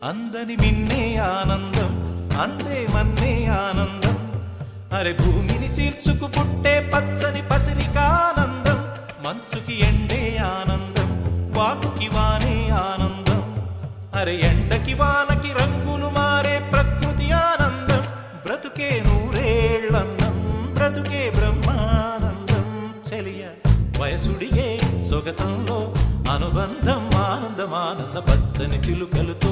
అందని మిన్నే ఆనందం అందే మన్నే ఆనందం అరే భూమిని చీల్చుకు పుట్టే పచ్చని పసిరికానందం మంచుకి ఎండే ఆనందం వాకుకి వానే ఆనందం అరే ఎండకి వానకి రంగులు మారే ప్రకృతి ఆనందం బ్రతుకే నూరేళ్ళన్నం బ్రతుకే బ్రహ్మానందం చెలియ వయసుడియే సొగతంలో అనుబంధం ఆనందం ఆనంద పచ్చని చిలుకలతో